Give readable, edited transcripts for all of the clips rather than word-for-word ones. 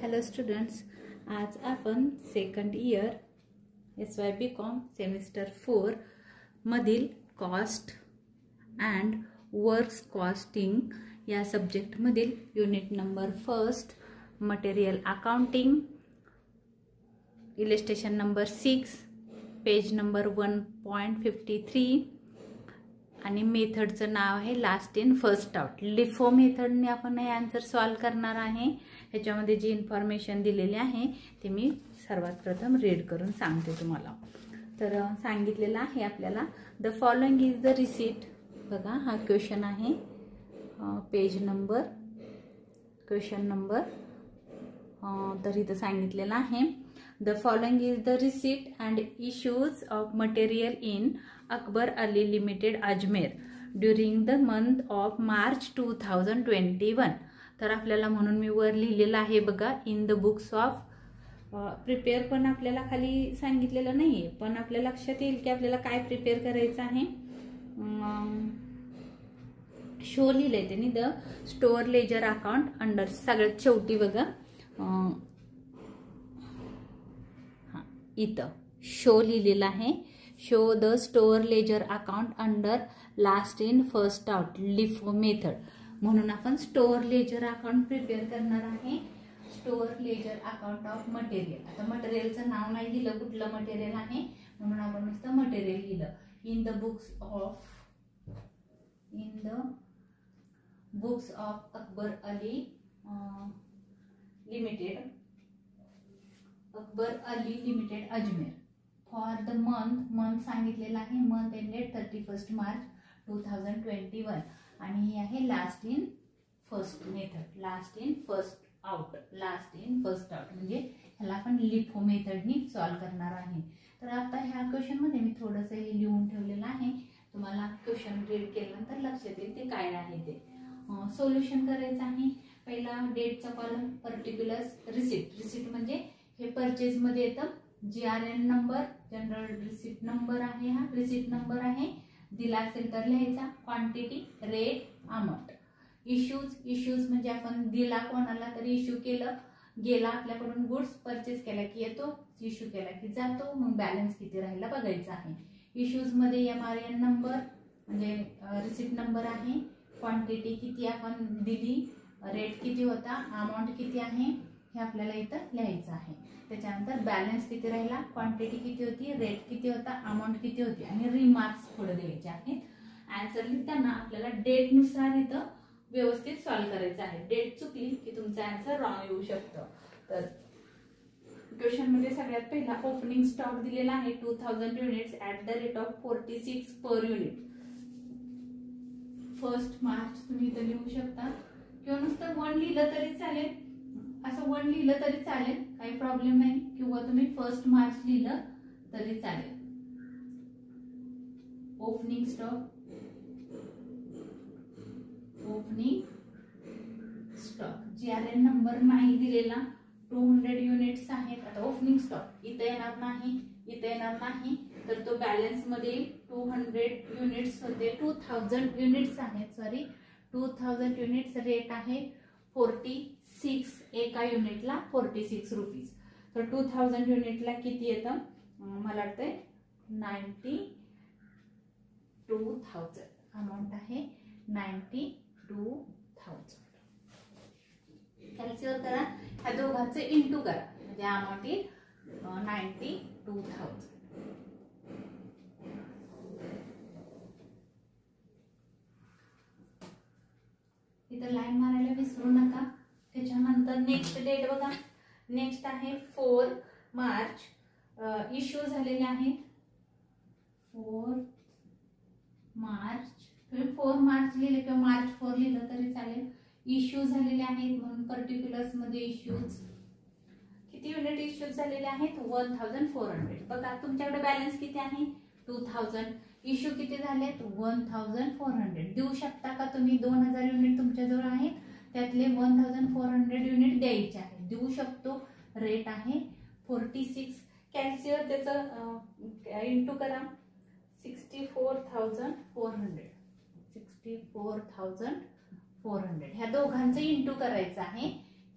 Hello students, आज आपण second year SYBCom semester 4 मधील कॉस्ट अँड वर्क्स कॉस्टिंग या सब्जेक्ट मधील unit number 1 material accounting, illustration number 6, page number 1.53 आणि मेथडचं नाव आहे last in first out. LIFO मेथडने आपण हे आन्सर सॉल्व करणार आहे. ह्याच्यामध्ये जी इन्फॉर्मेशन दिलेली आहे ते मी सर्वात प्रथम रीड करून सांगते तुम्हाला. तर सांगितलेलं आहे आपल्याला the following is the receipt. बघा हा क्वेश्चन आहे, पेज नंबर क्वेश्चन नंबर. तर इथं सांगितलेलं आहे the following is the receipt and issues of material in Akbar Ali limited Ajmer during the month of March 2021. तर आपल्याला म्हणून मी वर लिहिलेलं आहे बघा, in the books of prepare. पण आपल्याला खाली सांगितलेलं नाहीये, पण आपल्या लक्षात येईल की आपल्याला काय प्रिपेअर करायचं आहे. शो लिहिलंय त्यांनी the store ledger account under, सगळ्यात शेवटी बघा इथं शो लिहिलेला आहे. Show the store ledger account under last in first out LIFO method. म्हणून आपण स्टोअर लेजर अकाउंट प्रिपेअर करणार आहे. Store ledger account of material. आता मटेरियलचं नाव नाही दिलं कुठलं मटेरियल आहे, म्हणून आपण नुसतं मटेरियल लिहिलं. In the books of Akbar Ali limited Ajmer for the month सांगितलेलं आहे. मंथ एंडेड 31 मार्च 2021 आणि हे आहे last in first method. Last in first out म्हणजे ह्याला आपण लिफो मेथडनी सॉल्व करणार आहे. तर आता ह्या क्वेश्चन मध्ये मी थोडंसं हे लिहून ठेवलेलं आहे. तुम्हाला क्वेश्चन रीड केल्यानंतर लक्षात येईल ते काय आहे ते. सोल्युशन करायचं आहे. पहिला डेटचा कॉलम, पर्टिक्युलर्स, रिसिट म्हणजे हे परचेज मध्ये येतं. GRN number, general receipt number आहे, हा रिसिट नंबर आहे. दिला असेल तर लिहायचा. Quantity, rate, amount. इश्यूज म्हणजे आपण दिला कोणाला तरी इश्यू केलं, गेला आपल्याकडून गुड्स, परचेस केला की येतो, इश्यू केला की जातो, मग बॅलन्स किती राहिला बघायचा आहे. इश्यूज मध्ये MRN नंबर म्हणजे रिसिट नंबर आहे. क्वांटिटी किती आपण दिली, रेट किती होता, अमाऊंट किती आहे हे आपल्याला इथं लिहायचं आहे. त्याच्यानंतर बॅलन्स किती राहिला, क्वांटिटी किती होती, रेट किती होता, अमाऊंट किती होती आणि रिमार्क्स पुढे द्यायचे आहेत. आन्सर लिहिताना आपल्याला डेट नुसार इथं व्यवस्थित सॉल्व करायचं आहे. डेट चुकली की तुमचं आन्सर रॉंग येऊ शकतं. तर क्वेश्चन मध्ये सगळ्यात पहिला ओपनिंग स्टॉक दिलेला आहे 2000 units at the rate of 46 per unit. 1 March तुम्ही इथं लिहू शकता किंवा नुसतं 1 लिहिलं तरी चालेल. असं 1 लिहिलं तरी चालेल, काही प्रॉब्लेम नाही. किंवा तुम्ही 1 मार्च लिहिलं तरी चालेल. ओपनिंग स्टॉक GRN नंबर नाही दिलेला, 200 युनिट्स आहेत. आता ओपनिंग स्टॉक इथं येणार नाही, तर तो बॅलन्स मध्ये 200 युनिट्स होते. 2000 युनिट्स आहेत, सॉरी 2000 युनिट्स. रेट आहे 46, एका युनिटला 46 रुपीज. तर 2000 युनिटला किती येतं, मला वाटतंय 92,000. अमाऊंट आहे 92,000. कॅल्क्युलेट करा, ह्या दोघांचे इंटू करा म्हणजे अमाऊंट येईल 92,000. इथं लाईन मारायला विसरू नका. त्याच्यानंतर नेक्स्ट डेट बघा, नेक्स्ट आहे 4 मार्च. इश्यू झालेले आहेत 4 मार्च. तुम्ही 4 मार्च लिहिले किंवा मार्च 4 लिहिलं तरी चालेल. इश्यू झालेले आहेत म्हणून पर्टिक्युलर्स मध्ये इश्यूज किती युनिट इश्यू झालेले आहेत 1400. बघा तुमच्याकडे बॅलन्स किती आहे 2000. इश्यू किती झालेत 1400. देऊ शकता का तुम्ही 2000 युनिट तुमच्याजवळ आहेत, त्यातले 1400 युनिट द्यायचे आहेत. देऊ शकतो. रेट आहे 46. कॅल्क्युलेट त्याचं इंटू करा 64,400. 64,400 ह्या दोघांचे इंटू करायचं आहे.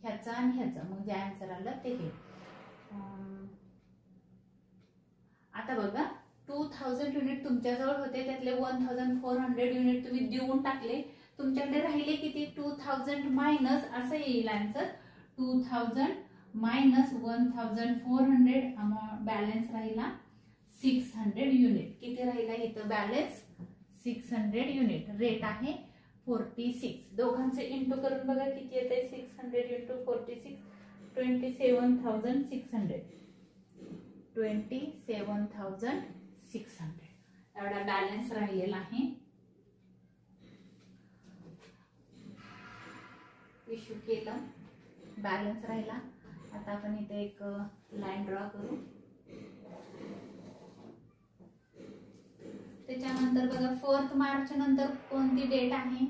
ह्याचा आणि ह्याचा, मग जे आन्सर आलं ते हे. आता बघा 2000 युनिट तुमच्याजवळ होते, त्यातले 1400 युनिट तुम्ही देऊन टाकले. तुमच्याकडे राहिले किती? 2000 मायनस असं येईल आन्सर. 2000 मायनस 1400 बॅलन्स राहिला 600 युनिट. किती राहिला इथं बॅलन्स? 600 युनिट. रेट आहे 46. दोघांचे इंटू करून बघा किती येते. 600 इंटू 46 27,600. 27,600 एवढा बॅलन्स राहिलेला आहे. इश्यू केलं, बॅलन्स राहिला. आता आपण इथे एक लाईन ड्रॉ करू. त्याच्यानंतर बघा 4 मार्च नंतर कोणती डेट आहे?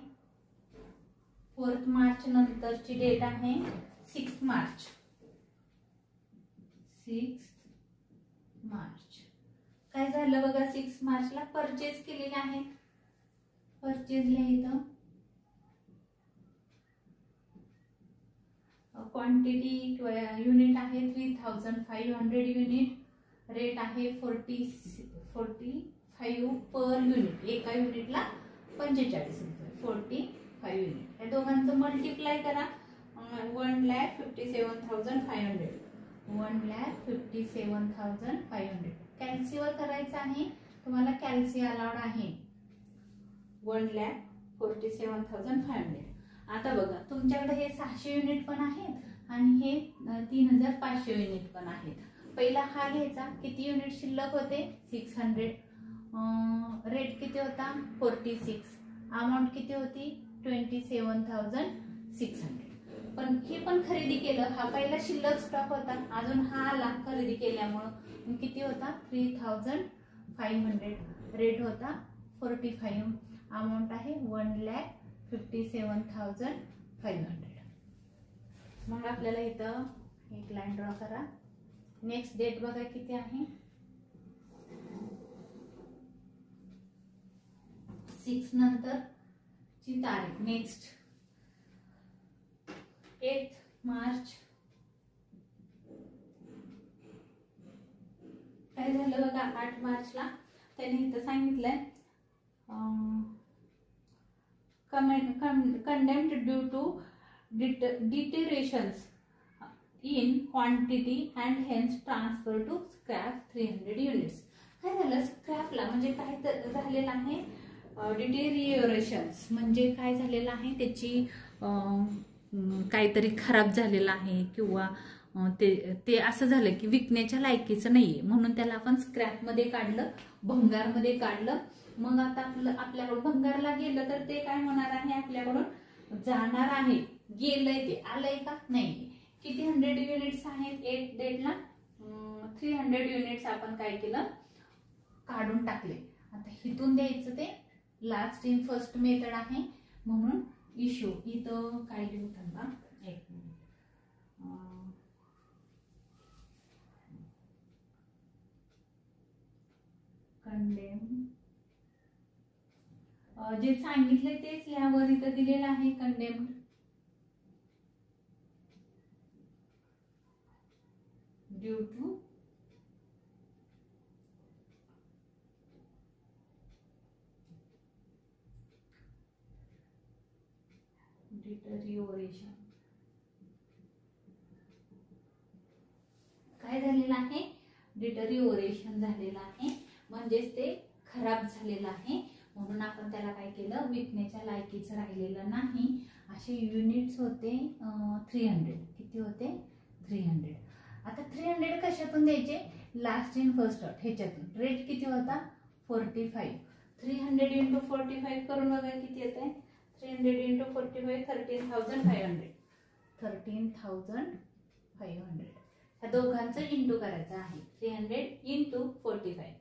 4 मार्च नंतरची डेट आहे 6 मार्च. 6 मार्च काय झालं बघा? 6 मार्चला परचेज केलेले आहे. परचेज लिहायचं. क्वांटिटी युनिट आहे 3500 युनिट. रेट आहे 45 पर युनिट. एका युनिटला 45 रुपये. 45 युनिट. या दोघांचं मल्टिप्लाय करा. 1,57,500. 1,57,500. कॅल्सीवर करायचं आहे तुम्हाला. कॅल्सी अलाउड आहे. 1,47,500. आता बघा तुमच्याकडे हे 600 युनिट पण आहेत आणि हे 3,500 युनिट पण आहेत. पहिला हा घ्यायचा. किती युनिट शिल्लक होते? 600. रेट किती होता? 46. अमाऊंट किती होती? 27,600. पण हे पण खरेदी केलं. हा पहिला शिल्लक स्टॉक होता, अजून हा आला खरेदी केल्यामुळं. किती होता? 3,500. रेट होता 45. अमाऊंट आहे 1,57,500. मग आपल्याला इथं एक लाईन ड्रॉ करा. नेक्स्ट डेट बघा किती आहे? 6 नंतर ची तारीख. नेक्स्ट 8 मार्च. काय झालं बघा? 8 मार्चला त्यांनी इथं सांगितलंय condemned due to deteriorations in quantity and hence transfer to scrap 300 units. काय झालं? स्क्रॅपला म्हणजे काय झालेलं आहे? डिटेरियोरेशन्स म्हणजे काय झालेलं आहे? त्याची काहीतरी खराब झालेलं आहे किंवा ते असं झालं की विकण्याच्या लायकीचं नाहीये, म्हणून त्याला आपण स्क्रॅपमध्ये काढलं, भंगारमध्ये काढलं. मग आता आपल्याकडून भंगारला गेलं तर ते काय होणार आहे? आपल्याकडून जाणार आहे. गेलंय ते, आलंय का? नाही. किती 100 युनिट्स आहेत 8 डेटला? 300 युनिट्स आपण काय केलं? काढून टाकले. आता इथून द्यायचं ते लास्ट इन फर्स्ट मेथड आहे, म्हणून इश्यू. इथं काय लिहू थांबा एक मिनिट. कंडेम जे सांगितले तेच यावर इथं दिलेलं आहे. Condemned due to deterioration. काय झालेलं आहे? डिटेरियोरेशन झालेलं आहे, म्हणजेच ते खराब झालेलं आहे. म्हणून आपण त्याला काय केलं? विकण्याच्या लायकीचं राहिलेलं नाही. असे युनिट्स होते 300. किती होते? 300. आता 300 कशातून द्यायचे? लास्ट इन फर्स्ट आउट ह्याच्यातून. रेट किती होता? 45. 300 इंटू 45 करून बघा किती येते? 300 इंटू 45 13,500. 13,500. ह्या दोघांचं इंटू करायचं आहे. 300 इंटू 45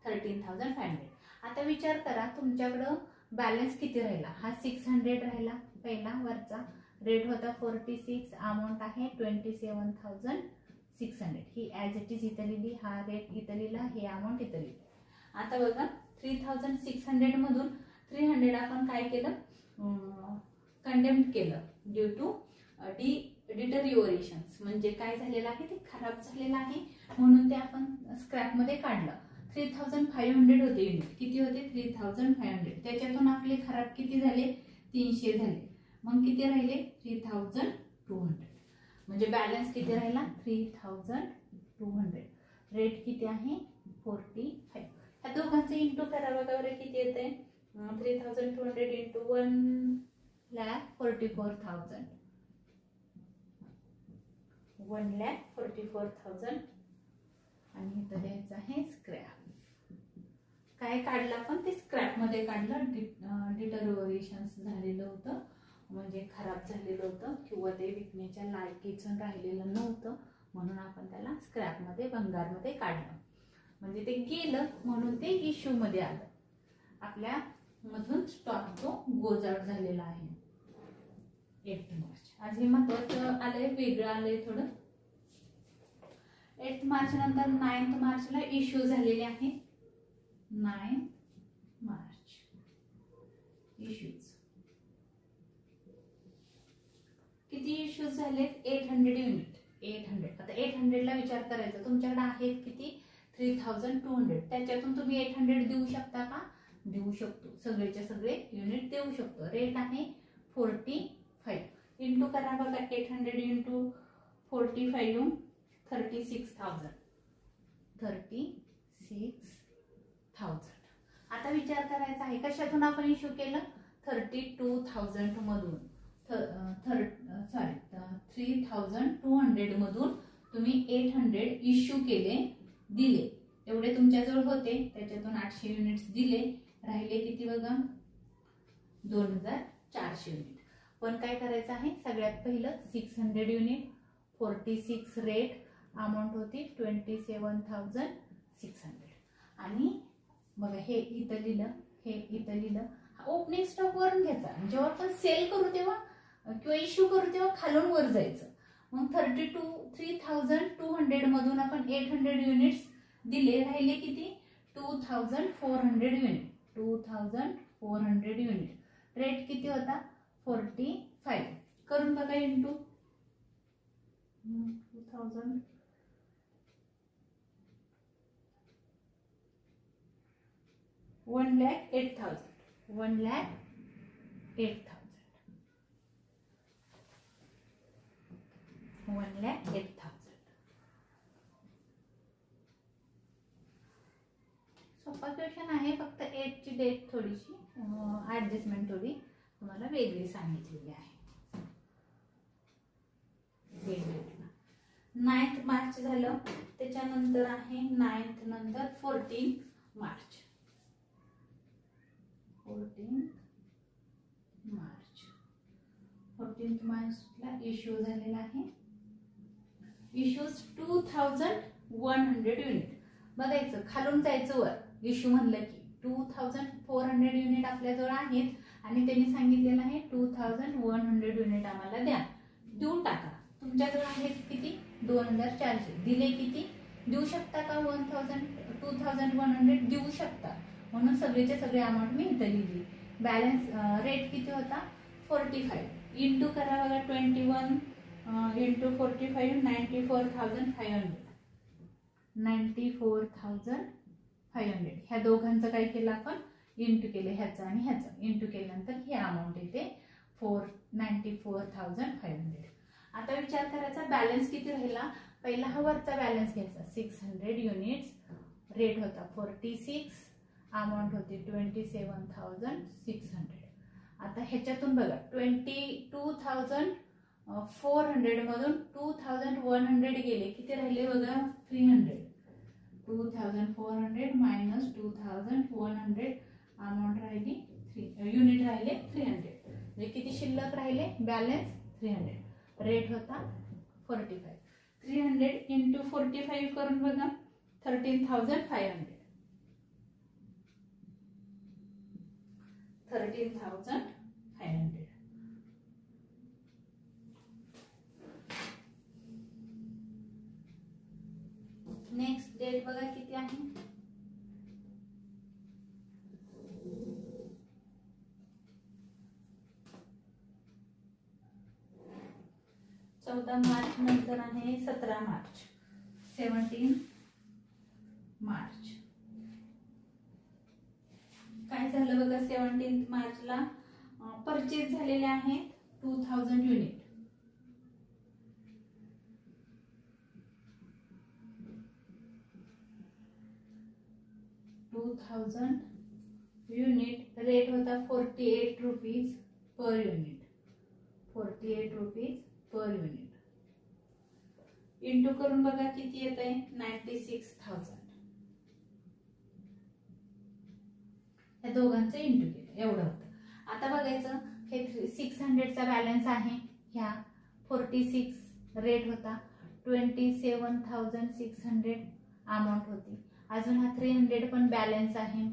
13,500. आता विचार करा तुमच्याकडं बॅलन्स किती राहिला? हा 600 राहिला पहिला वरचा. रेट होता 46. अमाऊंट आहे 27,600. ही ॲज इट इज इथं लिहिली. हा रेट इथं लिहिला, हे अमाऊंट इथं लिहिली. आता बघा 3,600 मधून 300 आपण काय केलं? कंडेम्ड केलं ड्यू टू डिटरिओरेशन्स म्हणजे काय झालेलं आहे, ते खराब झालेलं आहे म्हणून ते आपण स्क्रॅपमध्ये काढलं. 3500 होते युनिट. किती होते? 3500. त्याच्यातून आपले खराब किती झाले? 300 झाले. मग किती राहिले? 3200. म्हणजे बॅलन्स किती राहिला? 3200. रेट किती आहे? 45. ह्या दोघांचं इंटू करा बघा बरं किती येते. 3200 इंटू 1,44,000. 1,44,000. आणि इथं द्यायचं आहे स्क्रॅप. काय काढलं आपण? ते स्क्रॅप मध्ये काढलं. डिटरिओरेशन्स झालेलं होतं म्हणजे खराब झालेलं होतं किंवा ते विकण्याच्या लायकीचं राहिलेलं नव्हतं म्हणून आपण त्याला स्क्रॅप मध्ये भंगारमध्ये काढलं. म्हणजे ते गेलं म्हणून ते इश्यू मध्ये आलं. आपल्या मधून स्टॉक तो गोजाड झालेला आहे. 8 मार्च. आज हे महत्वाचं आलंय, वेगळं आलंय थोडं. 8 मार्च नंतर 9 मार्चला इश्यू झालेले आहे. 9 मार्च इश्यूज. किती इश्यूज झालेत? 800 युनिट. 800. आता 800 ला विचार करायचा. तुमच्याकडे आहेत किती? 3200. त्याच्यातून तुम्ही 800 देऊ शकता का? देऊ शकतो. सगळेच्या सगळे युनिट देऊ शकतो. रेट आहे 45. इंटू करा बघा. 800 इंटू 45 36,000. 36,000. आता विचार करायचा आहे कशातून आपण इश्यू केलं? 32,000 मधून. 3200 मधून तुम्ही 800 इश्यू केले, दिले. एवढे तुमच्याजवळ होते, त्याच्यातून 800 युनिट्स दिले. राहिले किती बघा? 2400 युनिट. पण काय करायचं आहे? सगळ्यात पहिलं 600 युनिट. 46 रेट. अमाऊंट होती 27,600. आणि बघा हे इथं लिहिलं, हे इथं लिहिलं. ओपनिंग स्टॉक वरून घ्यायचा. जेव्हा आपण सेल करू तेव्हा किंवा इश्यू करू तेव्हा खालून वर जायचं. मग 3200 मधून आपण 800 युनिट्स दिले. राहिले किती? 2400 युनिट. 2400 युनिट. रेट किती होता? 45. करून बघा इंटू 2000. 1,08,000. 1,08,000. 1,08,000. सोपा क्वेश्चन आहे. फक्त 8 ची डेट थोडीशी ऍडजस्टमेंट थोडी तुम्हाला वेगळी सांगितलेली आहे. 9 मार्च झालं. त्याच्यानंतर आहे 9 नंतर 14 मार्च. 14 मार्चला इश्यू झालेला आहे. Issues 2100 unit. बघायचं खालून जायचं वर. इश्यू म्हणलं की 2400 युनिट आपल्याजवळ आहेत आणि त्यांनी सांगितलेलं आहे 2100 युनिट आम्हाला द्या. देऊन टाका. तुमच्याजवळ आहेत किती? 2400. दिले किती? देऊ शकता का? 2100 देऊ शकता. म्हणून सगळेच्या सगळे अमाऊंट मी इथं लिहिली. बॅलन्स रेट किती होता? 45. इंटू करा बघा. 21 इंटू 45 94,500. 94,500. ह्या दोघांचं काय केलं आपण? इंटू केले. ह्याचं आणि ह्याचं इंटू केल्यानंतर ही अमाऊंट येते 94,500. आता विचार करायचा बॅलन्स किती राहिला. पहिला हा वरचा बॅलन्स घ्यायचा. 600 युनिट्स. रेट होता 46. अमाऊंट होती 27,600. आता ह्याच्यातून बघा 22,400 मधून 2,100 गेले. किती राहिले बघा? 300. 2,400 मायनस 2,100 अमाऊंट राहिली 3 युनिट राहिले 300. म्हणजे किती शिल्लक राहिले? बॅलन्स 300. रेट होता 45. 300 इंटू 45 करून बघा. 13,500. 13,500. नेक्स्ट डेट बघा किती आहे? 14 मार्च नंतर आहे 17 मार्च, 17 मार्च. काय झालं बघा, 17 मार्चला परचेज झालेले आहेत 2000 युनिट. युनिट रेट होता 48 rupees per unit, 48 rupees per unit. Into करून बघा किती येत आहे, 96,000. या दोघांचं इंटू केलं एवढं होतं. आता बघायचं हे 600चा बॅलन्स आहे, ह्या 46 रेट होता, 27,600 अमाऊंट होती. अजून हा 300 पण बॅलन्स आहे,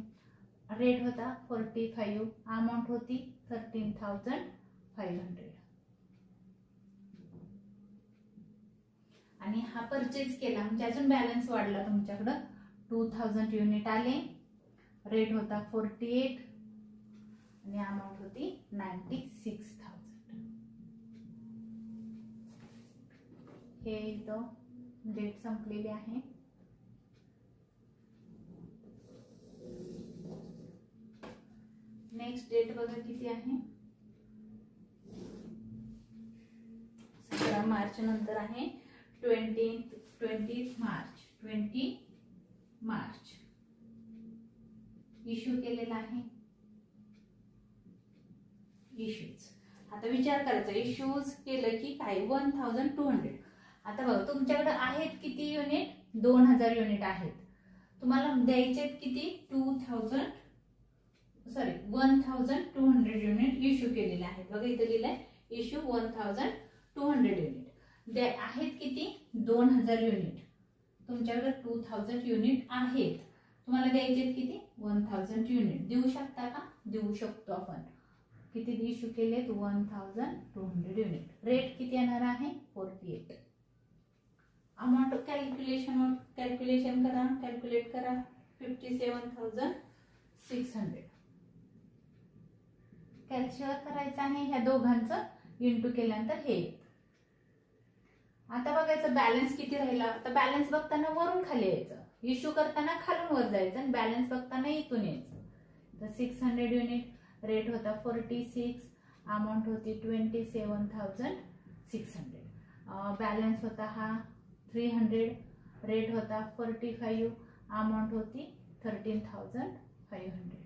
रेट होता 45, अमाऊंट होती 13,500. आणि हा परचेज केला म्हणजे अजून बॅलन्स वाढला तुमच्याकडं, 2000 युनिट आले, रेट होता 48 आणि अमाऊंट होती 96,000. हे इथं डेट संपलेली आहे. नेक्स्ट डेट बघा किती आहे, 17 मार्च नंतर आहे 20 मार्च इश्यू केलेला आहे. इश्यूज आता विचार करायचा, इश्यूज केलं की काय, 1200. आता बघा तुमच्याकडे आहेत किती युनिट, 2000 युनिट आहेत. तुम्हाला द्यायचे किती, 1200 युनिट इश्यू केलेले आहेत. बघा इथे लिहिलंय इश्यू 1200 युनिट. आहेत किती, 2000 युनिट. तुमच्याकडे 2000 युनिट आहेत, तुम्हाला द्यायचे किती, 1000 युनिट. देऊ शकता का, देऊ शकतो आपण. किती इश्यू केलेत, 1200 युनिट. रेट किती येणार आहे, 48. अमाऊंट कॅल्क्युलेट करा 57,600. कॅल्क्युलेट करायचं आहे, ह्या दोघांचं इंटू केल्यानंतर हे. आता बघायचं बॅलन्स किती राहिला. तर बॅलन्स बघताना वरून खाली यायचं, इश्यू करताना खालून वर जायचं आणि बॅलन्स बघताना इथून यायचं. तर 600 युनिट, रेट होता 46, अमाऊंट होती 27,600. बॅलन्स होता हा 300, रेट होता 45, अमाऊंट होती 13,500.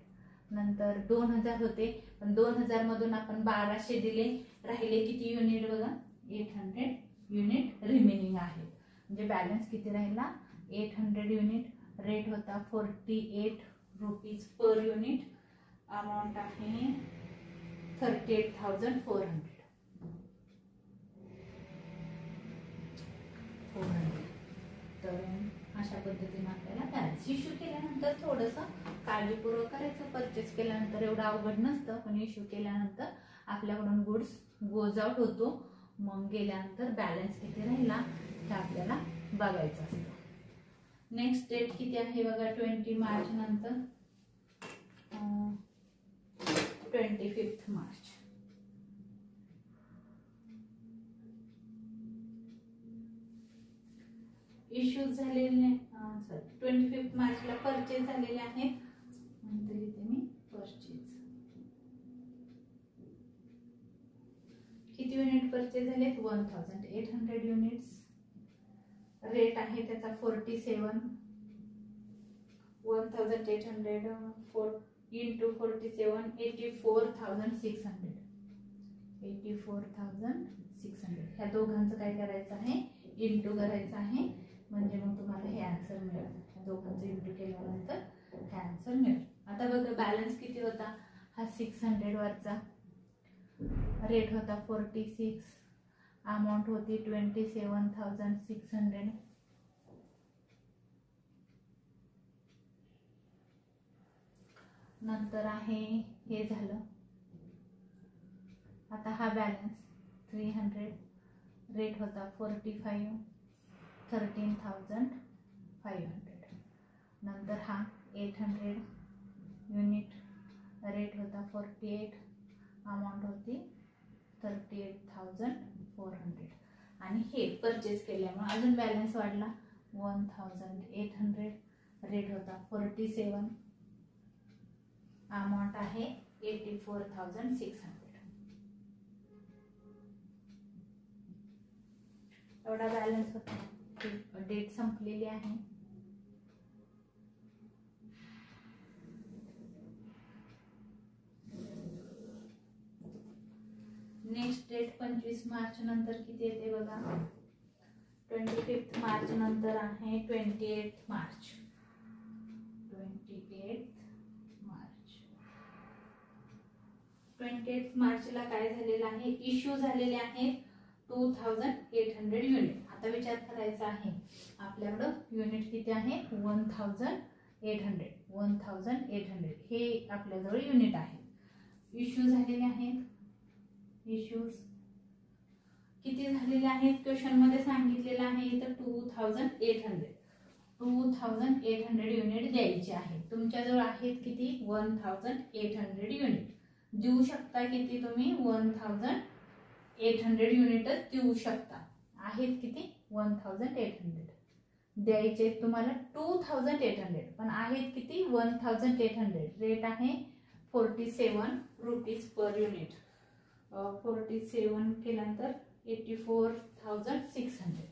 नंतर 2000 होते, पण 2000 मधून आपण 1200 दिले, राहिले किती युनिट बघा, 800 युनिट रिमेनिंग आहे. म्हणजे बॅलन्स किती राहिला, 800 युनिट. रेट होता 48 रुपीज पर युनिट, अमाऊंट आहे 38,400. तर अशा पद्धतीने आपल्याला बॅलन्स इश्यू केल्यानंतर थोडंसं काळजीपूर्वक करायचं. परचेस केल्यानंतर एवढं अवघड नसतं, पण इश्यू केल्यानंतर आपल्याकडून गुड्स गोज आउट होतो. मग गेल्यानंतर बॅलन्स किती राहिला हे आपल्याला बघायचं असतं. नेक्स्ट डेट किती आहे बघा, 20 मार्च नंतर 25 मार्च. इश्यूज झालेले 25 मार्चला परचेज झालेले आहेत, नंतर इथे मी परचेज किती युनिट परचेज झालेत, 1800 युनिट्स. रेट आहे त्याचा 47, 1800 इंटू 47, 84,600. 84,600 ह्या दोघांचं काय करायचं आहे, इंटू करायचं आहे, म्हणजे मग तुम्हाला हे आन्सर मिळेल. ह्या दोघांचं इंटू केल्यानंतर हे आन्सर मिळेल. आता बघा बॅलन्स किती होता, हा 600 वरचा, रेट होता 46, अमाऊंट होती 27,600. नंतर आहे हे झालं. आता हा बॅलन्स 300, रेट होता 45, 13,500. नंतर हा 800 युनिट, रेट होता 48, अमाऊंट होती 38,400. आणि हे परचेस केल्यामुळे अजून बॅलन्स वाढला 1800. रेट होता 47. अमाऊंट आहे 84,600. एवढा बॅलन्स होता. डेट संपलेली आहे. नेक्स्ट डेट 25 मार्च नंतर किती येते बघा. 25 मार्च नंतर आहे 28 मार्च. 28 मार्चला काय झालेलं आहे, इश्यू झालेले आहेत 2800 युनिट. आता विचार करायचा आहे आपल्याकडं युनिट किती आहे 1800 हे आपल्याजवळ युनिट आहे. इश्यू झालेले आहेत. इश्यूज किती झालेले आहेत क्वेश्चन मध्ये सांगितलेलं आहे तर 2800 युनिट द्यायचे आहेत. तुमच्याजवळ आहेत किती 1800 युनिट. देऊ शकता किती तुम्ही 1800 युनिटच देऊ शकता. आहेत किती 1800 द्यायचे तुम्हाला 2800 पण आहेत किती 1800. रेट आहे 47 रुपीज पर युनिट. 47 केल्यानंतर 84,600.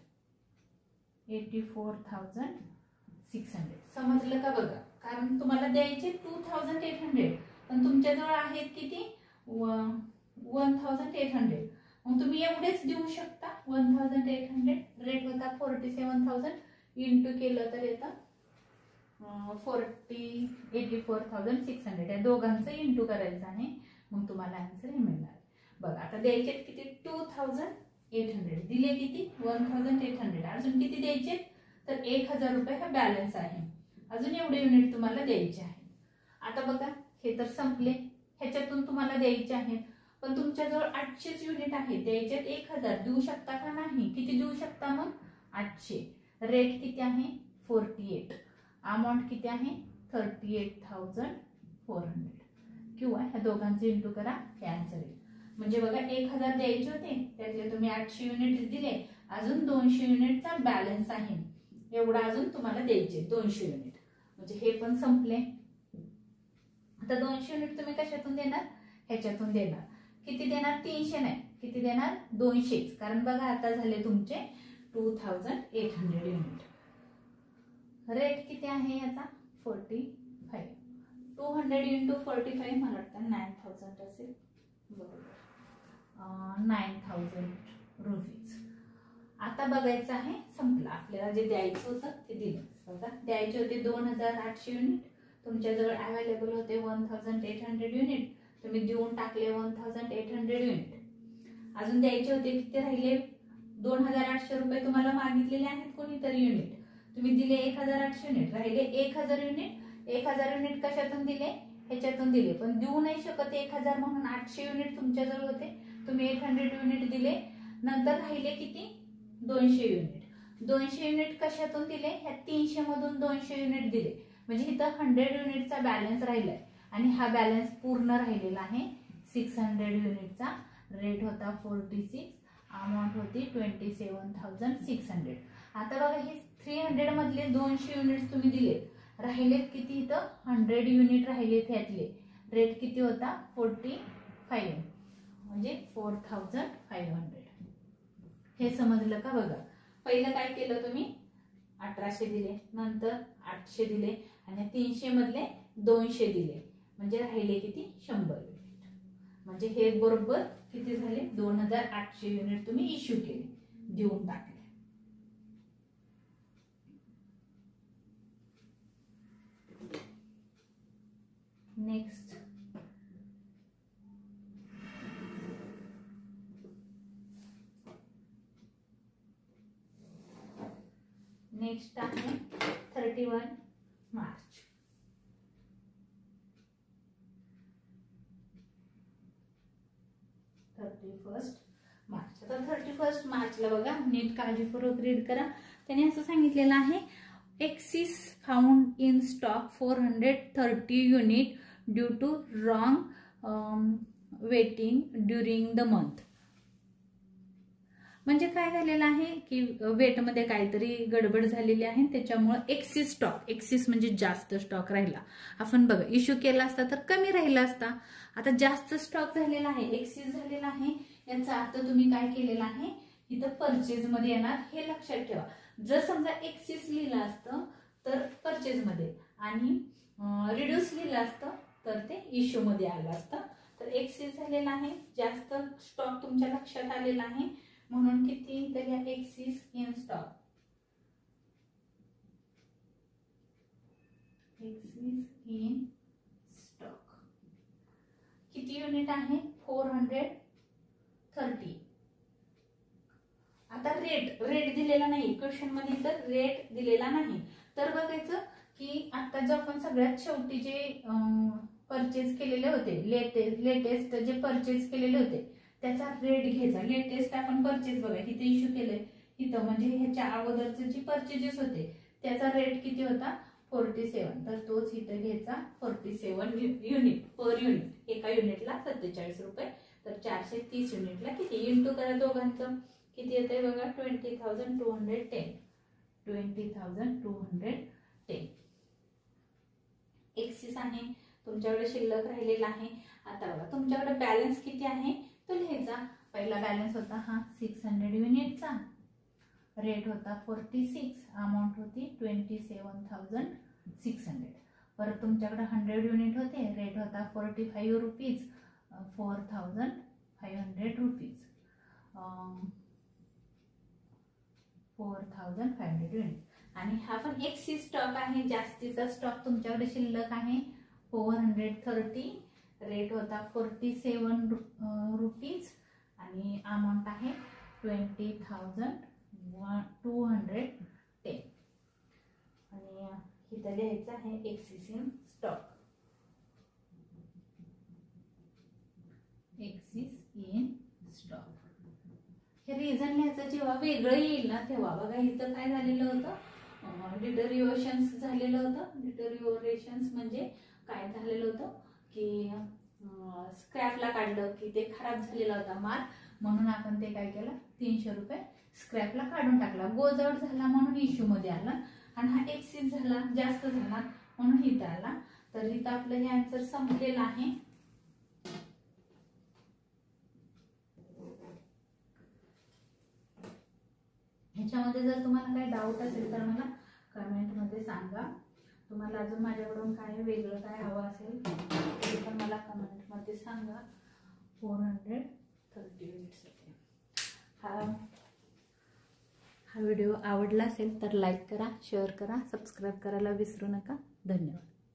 84,600 समजलं का बघा. कारण तुम्हाला द्यायचे 2800 पण तुमच्याजवळ आहेत किती 1800. मग तुम्ही एवढेच देऊ शकता 1800. रेट होता 47,000 इंटू केलं तर येतं 84,600. या दोघांचं इंटू करायचं आहे मग तुम्हाला आन्सर हे मिळणार. बघा आता द्यायचे किती 2800. दिले किती 1800. अजून किती द्यायचे तर 1000 रुपये हा बॅलन्स आहे. अजून एवढे युनिट तुम्हाला द्यायचे आहे. आता बघा हे तर संपले. ह्याच्यातून तुम्हाला द्यायचे आहेत पण तुमच्याजवळ 800 युनिट आहेत. द्यायच्यात 1000. देऊ शकता का नाही. किती देऊ शकता मग 800. रेट किती आहे 48. अमाऊंट किती आहे 38,400. किंवा ह्या दोघांचे इंटू करा हे आन्सर येईल. म्हणजे बघा 1000 द्यायचे होते त्यातले तुम्ही 800 युनिट दिले. अजून 200 युनिटचा बॅलन्स आहे. एवढा अजून तुम्हाला द्यायचे 200 युनिट. म्हणजे हे पण संपले. आता 200 युनिट तुम्ही कशातून देणार ह्याच्यातून देणार. किती देणार 300 नाही. किती देणार 200. कारण बघा आता झाले तुमचे 2800 युनिट. रेट किती आहे याचा 45. 200 इंटू 45 मला वाटतं 9000 असेल. बरोबर 9000 रुपीज. आता बघायचं आहे संपलं. आपल्याला जे द्यायचं होतं ते दिलं. बघा द्यायचे होते 2800 युनिट. तुमच्याजवळ अवेलेबल होते 1800 युनिट. तुम्ही देऊन टाकले 1800 युनिट. अजून द्यायचे होते किती राहिले 2800 रुपये तुम्हाला मागितलेले आहेत कोणीतरी युनिट. तुम्ही दिले 1800 युनिट. राहिले 1000 युनिट. 1000 युनिट कशातून दिले ह्याच्यातून दिले पण देऊ नाही शकत 1000 म्हणून 800 युनिट तुमच्याजवळ होते. तुम्ही 800 युनिट दिले. नंतर राहिले किती 200 युनिट. 200 युनिट कशातून दिले ह्या 300 मधून 200 युनिट दिले. म्हणजे इथं 100 युनिटचा बॅलन्स राहिलाय आणि हा बॅलन्स पूर्ण राहिलेला आहे 600 युनिटचा. रेट होता 46. अमाऊंट होती 27,600. आता बघा हे 300 मधले 200 युनिट तुम्ही दिले. राहिलेत किती इथं 100 युनिट राहिलेत ह्यातले. रेट किती होता 45 म्हणजे 4500. हे समजलं का बघा. पहिलं काय केलं तुम्ही 1800 दिले. नंतर 800 दिले आणि 300 मधले 200 दिले. म्हणजे राहिले किती 100 युनिट. म्हणजे हे बरोबर किती झाले 2800 युनिट तुम्ही इश्यू केले देऊन टाकले. नेक्स्ट आहे 31 मार्च. 31 मार्च. आता 31 मार्चला बघा नीट काळजीपूर्वक रीड करा. त्याने असं सांगितलेलं आहे excess found in stock 430 unit due to wrong weighting during the month. म्हणजे काय झालेलं आहे की वेटमध्ये काहीतरी गडबड झालेली आहे, त्याच्यामुळे एक्सिस स्टॉक, एक्सिस म्हणजे जास्त स्टॉक राहिला. आपण बघा इश्यू केला असता तर कमी राहिला असता, आता जास्त स्टॉक झालेला आहे, एक्सिस झालेला आहे. याचा अर्थ तुम्ही काय केलेला आहे, इथं परचेज मध्ये येणार, हे लक्षात ठेवा. जर समजा एक्सिस लिहिलं असतं तर परचेज मध्ये आणि रिड्यूस लिहिलं असतं तर ते इश्यू मध्ये आलं असतं. तर एक्सिस झालेला आहे, जास्त स्टॉक तुमच्या लक्षात आलेला आहे, म्हणून किती तर या axis in stock, axis in stock किती युनिट आहे, 430. आता रेट दिलेला नाही क्वेश्चन मध्ये, तर रेट दिलेला नाही. तर बघायचं की आता जो आपण सगळ्यात शेवटी जे परचेज केलेले होते, लेटेस्ट जे परचेज केलेले होते त्याचा रेट घ्यायचा. लेटेस्ट आपण परचेज बघा इथे इश्यू केलंय, इथं म्हणजे ह्याच्या अगोदरचे जे परचेजेस होते त्याचा रेट किती होता, 47. तर तोच इथं घ्यायचा, 47 युनिट पर युनिट, एका युनिटला 47 रुपये. तर 430 युनिटला किती इंटू करा, दोघांचं किती येते बघा, 20,210, 20,210. एक्सिस आहे तुमच्याकडे शिल्लक राहिलेला आहे. आता बघा तुमच्याकडे बॅलन्स किती आहे तो लिहायचा. पहिला बॅलन्स होता हा 600 युनिटचा, रेट होता 46, अमाऊंट होती 27,600. परत तुमच्याकडे 100 युनिट होते, रेट होता 45 रुपीज, 4,500 रुपीज, 4,500 युनिट. आणि हा पण एक्सिस स्टॉक आहे, जास्तीचा स्टॉक तुमच्याकडे शिल्लक आहे 430, रेट होता 47 रुपीज आणि अमाऊंट आहे 20,210. आणि इथं लिहायचं आहे axis in stock, axis in stock. हे रिझन लिहायचं जेव्हा वेगळं येईल ना तेव्हा. बघा इथं काय झालेलं होतं, डिटरिओरेशन्स झालेलं होतं. डिटरिओरेशन्स म्हणजे काय झालेलं होतं की स्क्रॅपला काढलं की ते खराब झालेला होता माल, म्हणून आपण ते काय केलं, 300 रुपये स्क्रॅपला काढून टाकला. गोजवड झाला म्हणून इश्यू मध्ये आला, आणि हा एक्सिस झाला, जास्त झाला म्हणून इथं आला. तर इथं आपलं हे आन्सर संपलेलं आहे. ह्याच्यामध्ये जर तुम्हाला काही डाऊट असेल तर मला कमेंटमध्ये सांगा. तुम्हाला अजून माझ्याकडून काय वेगळं काय हवं असेल ते पण मला कमेंटमध्ये सांगा. 430 युनिट्स होते. हा व्हिडिओ आवडला असेल तर लाईक करा, शेअर करा, सबस्क्राईब करायला विसरू नका. धन्यवाद.